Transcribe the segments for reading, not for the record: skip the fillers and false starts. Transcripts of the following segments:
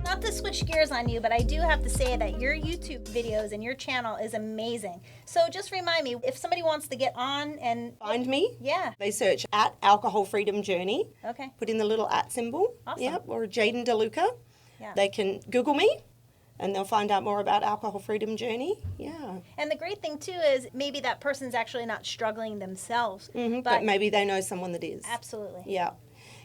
Not to switch gears on you, but I do have to say that your YouTube videos and your channel is amazing. So just remind me, if somebody wants to get on and Find me. Yeah. They search at Alcohol Freedom Journey. Okay. Put in the little at symbol. Awesome. Yep. Or Jaden DeLuca. Yeah. They can Google me and they'll find out more about Alcohol Freedom Journey. Yeah. And the great thing too is maybe that person's actually not struggling themselves. But maybe they know someone that is. Absolutely. Yeah.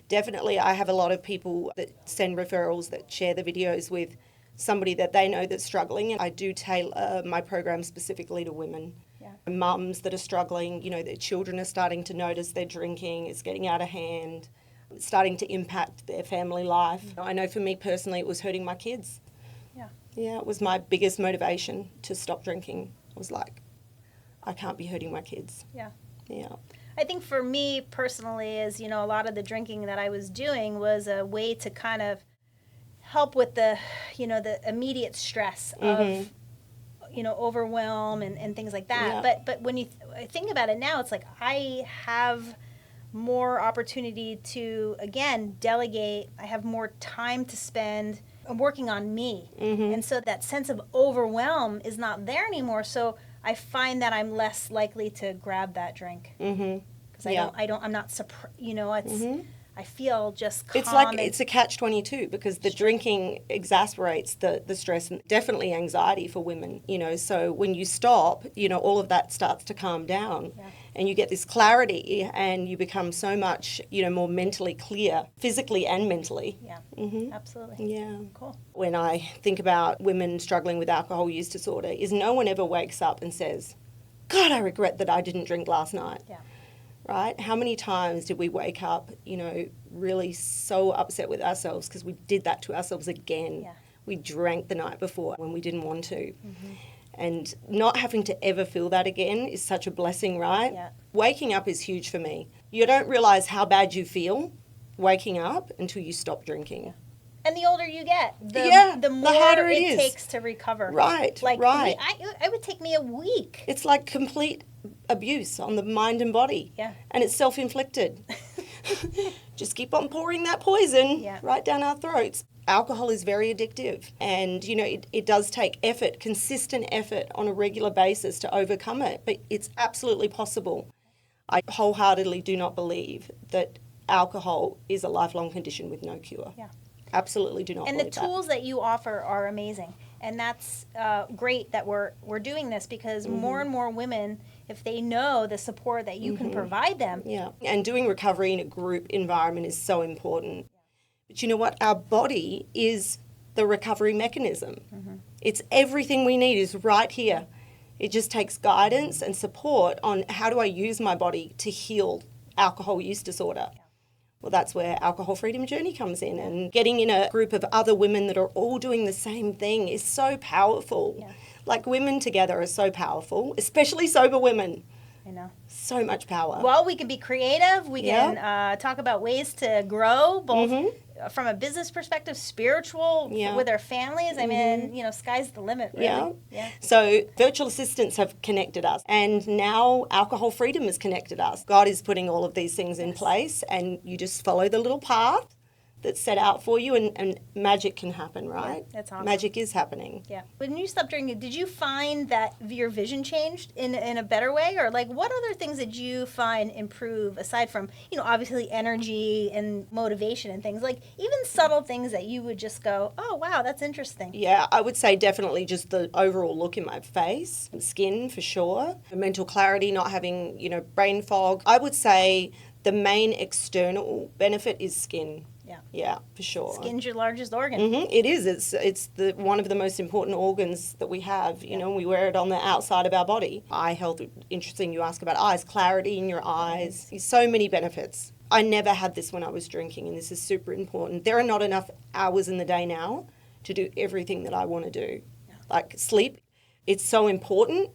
Definitely, I have a lot of people that send referrals that share the videos with somebody that they know that's struggling. And I do tailor my program specifically to women. Yeah. Mums that are struggling, their children are starting to notice their drinking, it's getting out of hand, it's starting to impact their family life. I know for me personally, it was hurting my kids. Yeah. Yeah, it was my biggest motivation to stop drinking. I was like, I can't be hurting my kids. Yeah. Yeah. I think for me personally is, a lot of the drinking that I was doing was a way to kind of help with the immediate stress of, overwhelm and things like that. Yeah. But when you think about it now, it's like I have more opportunity to, again, delegate. I have more time to spend working on me. And so that sense of overwhelm is not there anymore. So I find that I'm less likely to grab that drink because I'm not surprised. It's I feel just calm. It's like it's a catch-22 because the drinking exasperates the stress and definitely anxiety for women. So when you stop, all of that starts to calm down, and you get this clarity, and you become so much more mentally clear, physically and mentally. Yeah, absolutely. Yeah. Cool. When I think about women struggling with alcohol use disorder, is no one ever wakes up and says, God, I regret that I didn't drink last night. Yeah. Right? How many times did we wake up, really so upset with ourselves because we did that to ourselves again. Yeah. We drank the night before when we didn't want to. And not having to ever feel that again is such a blessing, right? Yeah. Waking up is huge for me. You don't realise how bad you feel waking up until you stop drinking. And the older you get, the more harder it it is. takes to recover. Right, Like right. I would take me a week. It's like complete abuse on the mind and body. Yeah. And it's self-inflicted. Just keep on pouring that poison right down our throats. Alcohol is very addictive and, it does take effort, consistent effort on a regular basis to overcome it, but it's absolutely possible. I wholeheartedly do not believe that alcohol is a lifelong condition with no cure. Yeah. Absolutely do not And believe the tools that you offer are amazing. And that's great that we're doing this because more and more women, if they know the support that you can provide them. Yeah, and doing recovery in a group environment is so important. But you know what? Our body is the recovery mechanism. It's everything we need is right here. It just takes guidance and support on how do I use my body to heal alcohol use disorder. Well, that's where Alcohol Freedom Journey comes in, and getting in a group of other women that are all doing the same thing is so powerful. Yeah. Like women together are so powerful, especially sober women. I know. So much power. Well, we can be creative. We can talk about ways to grow, both from a business perspective, spiritual, with our families. I mean, sky's the limit, really. Yeah. So virtual assistants have connected us, and now Alcohol Freedom has connected us. God is putting all of these things in place, and you just follow the little path that's set out for you, and magic can happen, right? Yeah, that's awesome. Magic is happening. Yeah. When you stopped drinking, did you find that your vision changed in a better way? Or what other things did you find improve aside from, obviously energy and motivation and things? Like even subtle things that you would just go, oh, wow, that's interesting. Yeah, I would say definitely just the overall look in my face, skin for sure, mental clarity, not having, brain fog. I would say the main external benefit is skin. Yeah, for sure. Skin's your largest organ. It is. It's one of the most important organs that we have. We wear it on the outside of our body. Eye health, interesting you ask about eyes, clarity in your eyes. So many benefits. I never had this when I was drinking, and this is super important. There are not enough hours in the day now to do everything that I want to do. Like sleep, it's so important,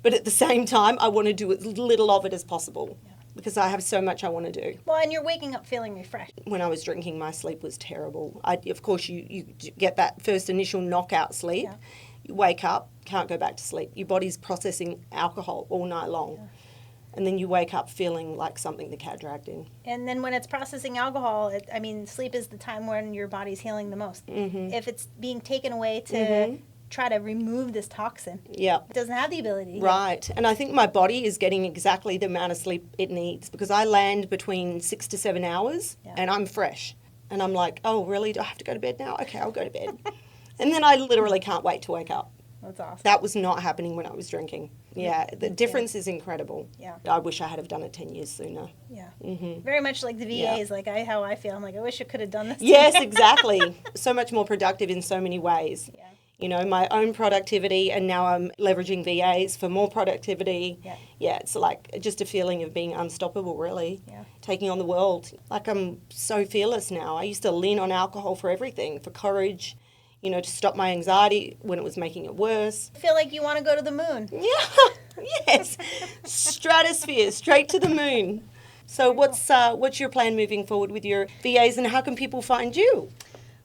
but at the same time, I want to do as little of it as possible. Because I have so much I want to do. Well, and you're waking up feeling refreshed. When I was drinking, my sleep was terrible. Of course, you get that first initial knockout sleep. Yeah. You wake up, can't go back to sleep. Your body's processing alcohol all night long. And then you wake up feeling like something the cat dragged in. And then when it's processing alcohol, sleep is the time when your body's healing the most. If it's being taken away to try to remove this toxin, it doesn't have the ability. Right. And I think my body is getting exactly the amount of sleep it needs, because I land between 6 to 7 hours and I'm fresh. And I'm like, oh, really? Do I have to go to bed now? Okay, I'll go to bed. And then I literally can't wait to wake up. That's awesome. That was not happening when I was drinking. Yeah, the difference is incredible. Yeah. I wish I had have done it 10 years sooner. Yeah. Very much like the VAs, like how I feel. I'm like, I wish I could have done this. Yes, exactly. So much more productive in so many ways. Yeah. You know, my own productivity, and now I'm leveraging VAs for more productivity. Yeah, it's like just a feeling of being unstoppable, really. Yeah. Taking on the world. Like, I'm so fearless now. I used to lean on alcohol for everything, for courage, you know, to stop my anxiety when it was making it worse. I feel like you want to go to the moon. Yeah, yes. Stratosphere, straight to the moon. So what's your plan moving forward with your VAs, and how can people find you?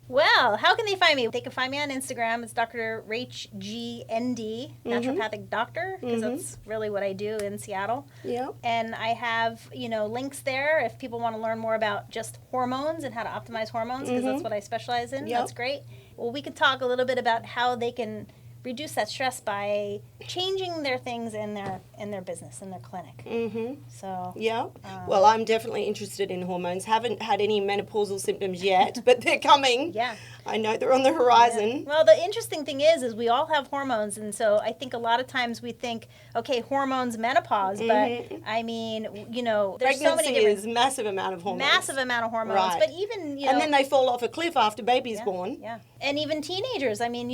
Well, how can they find me? They can find me on Instagram. It's Dr. Rach GND, naturopathic doctor, because that's really what I do in Seattle. Yeah. And I have, links there if people want to learn more about just hormones and how to optimize hormones, because that's what I specialize in. That's great. Well, we could talk a little bit about how they can reduce that stress by changing their things in their business, in their clinic. So well, I'm definitely interested in hormones. Haven't had any menopausal symptoms yet, but they're coming. I know they're on the horizon. Well, the interesting thing is we all have hormones, and so I think a lot of times we think, okay, hormones, menopause, but I mean, there's so many different... is massive amount of hormones. Massive amount of hormones, right. But even, And then they fall off a cliff after baby's born. Yeah, and even teenagers. I mean,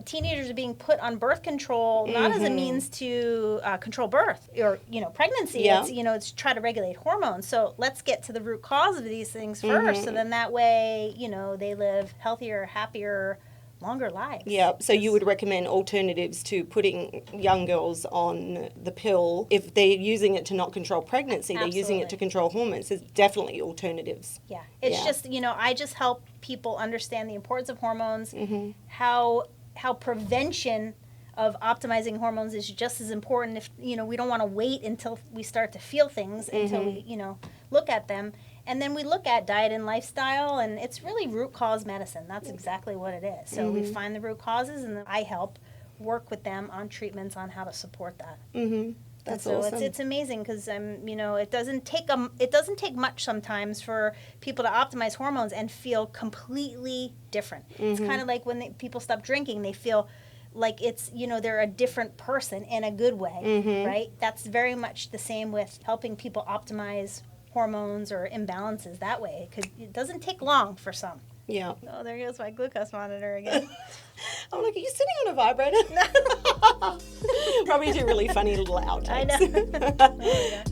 teenagers are being put on birth control, not as a means to control birth or, pregnancy. It's, it's to try to regulate hormones. So let's get to the root cause of these things first, so then that way, they live healthier, happier, longer lives. Yeah, so you would recommend alternatives to putting young girls on the pill. If they're using it to not control pregnancy, they're using it to control hormones. There's definitely alternatives. Yeah, it's just, I just help people understand the importance of hormones, how prevention of optimizing hormones is just as important. If, we don't want to wait until we start to feel things, until we, look at them. And then we look at diet and lifestyle, and it's really root cause medicine. That's exactly what it is. So we find the root causes, and then I help work with them on treatments on how to support that. That's awesome. It's amazing because it doesn't take much sometimes for people to optimize hormones and feel completely different. It's kind of like when people stop drinking, they feel like it's, they're a different person in a good way, right? That's very much the same with helping people optimize hormones or imbalances that way. It doesn't take long for some. Yeah. Oh, there goes my glucose monitor again. I'm like, are you sitting on a vibrator? Probably do really funny little outtakes. I know. Oh, yeah.